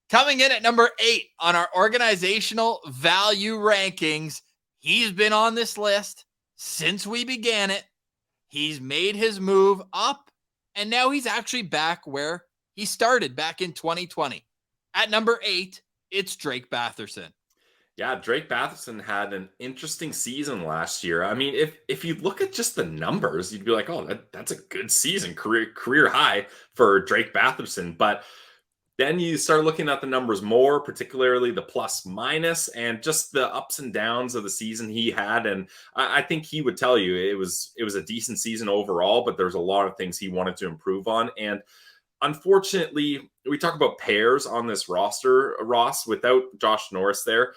Coming in at number 8 on our organizational value rankings, he's been on this list since we began it. He's made his move up, and now he's actually back where he started back in 2020. At number 8, it's Drake Batherson. Yeah, Drake Batherson had an interesting season last year. I mean, if you look at just the numbers, you'd be like, oh, that's a good season, career high for Drake Batherson. But then you start looking at the numbers more, particularly the plus minus and just the ups and downs of the season he had. And I think he would tell you it was a decent season overall, but there's a lot of things he wanted to improve on. And unfortunately, we talk about pairs on this roster, Ross, without Josh Norris there.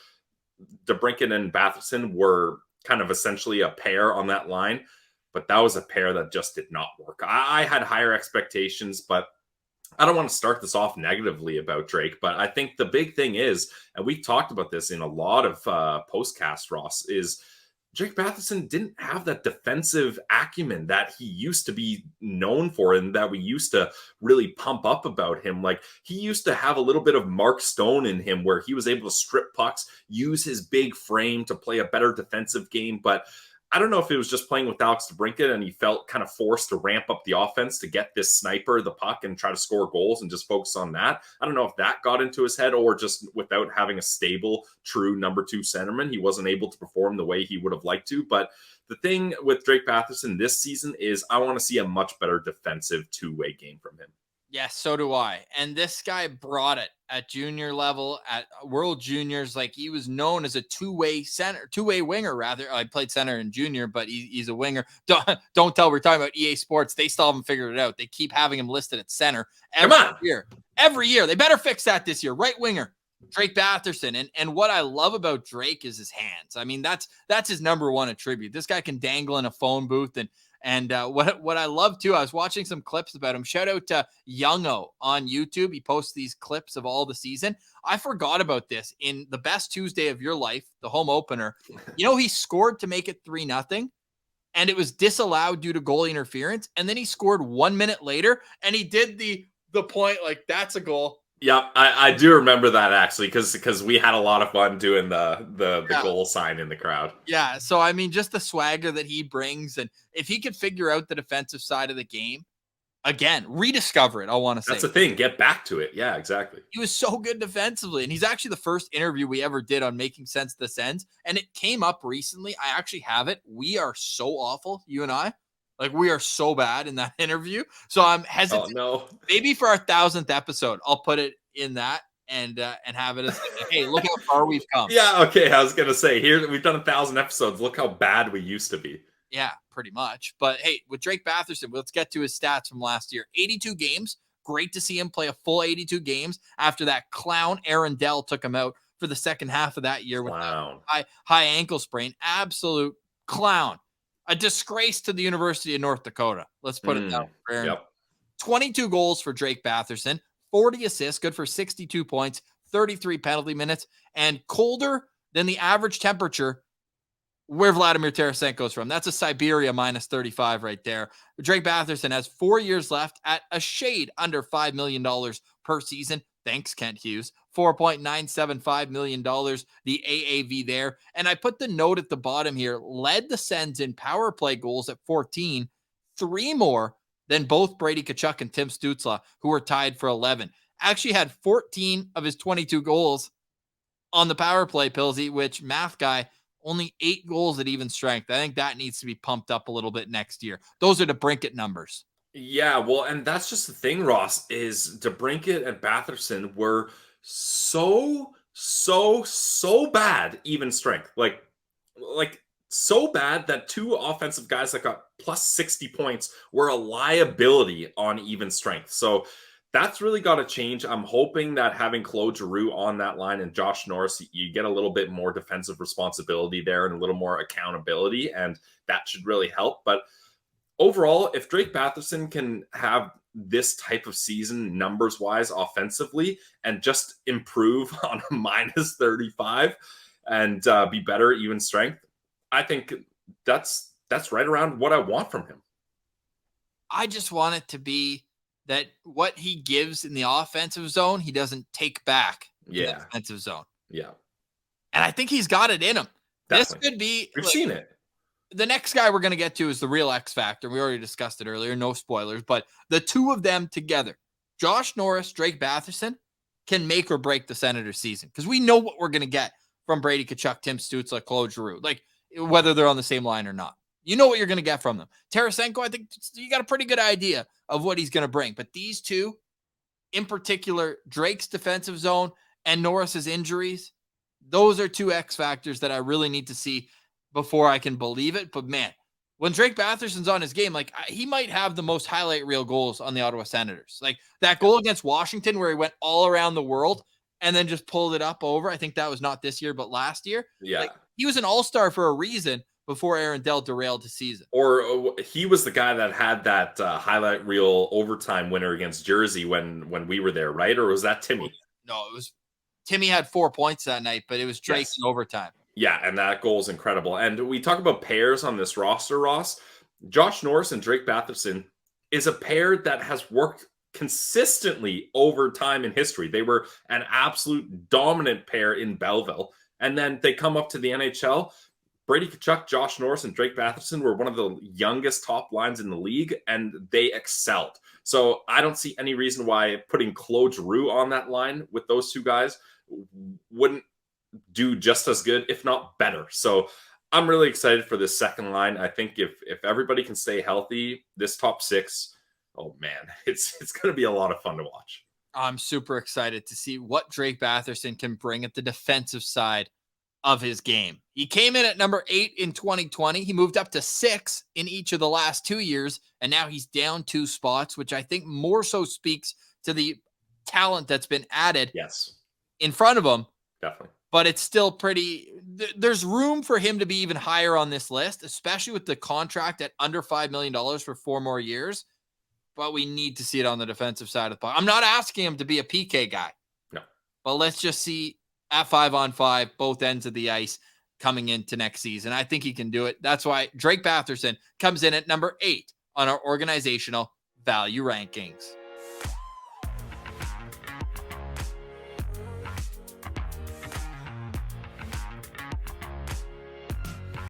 DeBrincat and Batherson were kind of essentially a pair on that line, but that was a pair that just did not work. I had higher expectations, but I don't want to start this off negatively about Drake, but I think the big thing is, and we've talked about this in a lot of postcasts, Ross, is Drake Batherson didn't have that defensive acumen that he used to be known for and that we used to really pump up about him. Like, he used to have a little bit of Mark Stone in him where he was able to strip pucks, use his big frame to play a better defensive game. But I don't know if it was just playing with Alex DeBrincat and he felt kind of forced to ramp up the offense to get this sniper the puck and try to score goals and just focus on that. I don't know if that got into his head or just without having a stable, true number 2 centerman, he wasn't able to perform the way he would have liked to. But the thing with Drake Batherson this season is I want to see a much better defensive two-way game from him. Yes, so do I. And this guy brought it at junior level, at World Juniors. Like, he was known as a two-way winger, rather. I played center in junior, but he's a winger. Don't tell we're talking about EA Sports. They still haven't figured it out. They keep having him listed at center every year. Every year. They better fix that this year. Right winger, Drake Batherson. And what I love about Drake is his hands. I mean, that's his number one attribute. This guy can dangle in a phone booth. And what I love too, I was watching some clips about him. Shout out to Youngo on YouTube. He posts these clips of all the season. I forgot about this in the best Tuesday of your life, the home opener. You know, he scored to make it 3-0, and it was disallowed due to goalie interference. And then he scored 1 minute later, and he did the point like, that's a goal. Yep, I do remember that actually because we had a lot of fun doing the goal sign in the crowd. Yeah, so I mean, just the swagger that he brings, and if he could figure out the defensive side of the game, again, rediscover it, I want to say. That's the thing, get back to it. Yeah, exactly. He was so good defensively, and he's actually the first interview we ever did on Making Sense of the Sens, and it came up recently. I actually have it. We are so awful, you and I. Like, we are so bad in that interview. So I'm hesitant. Oh, no. Maybe for our 1000th episode, I'll put it in that and have it as, hey, look how far we've come. Yeah, okay. I was going to say, here we've done 1,000 episodes. Look how bad we used to be. Yeah, pretty much. But hey, with Drake Batherson, let's get to his stats from last year. 82 games. Great to see him play a full 82 games after that clown Aaron Dell took him out for the second half of that year with that high ankle sprain. Absolute clown. A disgrace to the University of North Dakota. Let's put it that way. Yep. 22 goals for Drake Batherson, 40 assists, good for 62 points, 33 penalty minutes, and colder than the average temperature where Vladimir Tarasenko is from. That's a Siberia minus 35 right there. Drake Batherson has 4 years left at a shade under $5 million per season. Thanks, Kent Hughes. $4.975 million, the AAV there. And I put the note at the bottom here, led the Sens in power play goals at 14, 3 more than both Brady Tkachuk and Tim Stützle, who were tied for 11. Actually had 14 of his 22 goals on the power play, Pilsy, which, math guy, only 8 goals at even strength. I think that needs to be pumped up a little bit next year. Those are the DeBrincat numbers. Yeah, well, and that's just the thing, Ross, is DeBrincat and Batherson were so bad even strength. Like so bad that 2 offensive guys that got plus 60 points were a liability on even strength. So that's really got to change. I'm hoping that having Claude Giroux on that line and Josh Norris, you get a little bit more defensive responsibility there and a little more accountability, and that should really help. But overall, if Drake Batherson can have this type of season numbers-wise offensively and just improve on a minus 35 and be better at even strength, I think that's right around what I want from him. I just want it to be that what he gives in the offensive zone, he doesn't take back in the Yeah. defensive zone. Yeah. And I think he's got it in him. This Definitely. could be We've seen it. the next guy we're going to get to is the real X factor. We already discussed it earlier. No spoilers, but the two of them together, Josh Norris, Drake Batherson, can make or break the Senators season because we know what we're going to get from Brady Tkachuk, Tim Stützle, Claude Giroux, like whether they're on the same line or not. You know what you're going to get from them. Tarasenko, I think you got a pretty good idea of what he's going to bring. But these two, in particular, Drake's defensive zone and Norris's injuries, those are two X factors that I really need to see before I can believe it. But man, when Drake Batherson's on his game, like he might have the most highlight reel goals on the Ottawa Senators. Like that goal against Washington where he went all around the world and then just pulled it up over. I think that was not this year, but last year. Yeah. Like, he was an all-star for a reason before Aaron Dell derailed the season. Or he was the guy that had that highlight reel overtime winner against Jersey when we were there, right? Or was that Timmy? No, it was Timmy had 4 points that night, but it was Drake in overtime. Yeah, and that goal is incredible. And we talk about pairs on this roster, Ross. Josh Norris and Drake Batherson is a pair that has worked consistently over time in history. They were an absolute dominant pair in Belleville. And then they come up to the NHL. Brady Tkachuk, Josh Norris, and Drake Batherson were one of the youngest top lines in the league, and they excelled. So I don't see any reason why putting Claude Giroux on that line with those two guys wouldn't do just as good, if not better. So I'm really excited for this second line. I think if everybody can stay healthy, this top six, oh man, it's going to be a lot of fun to watch. I'm super excited to see what Drake Batherson can bring at the defensive side of his game. He came in at number 8 in 2020. He moved up to 6 in each of the last 2 years, and now he's down 2 spots, which I think more so speaks to the talent that's been added in front of him. Definitely. But it's still pretty, there's room for him to be even higher on this list, especially with the contract at under $5 million for 4 more years. But we need to see it on the defensive side of the puck. I'm not asking him to be a PK guy. No. But let's just see at 5-on-5, both ends of the ice coming into next season. I think he can do it. That's why Drake Batherson comes in at number 8 on our organizational value rankings.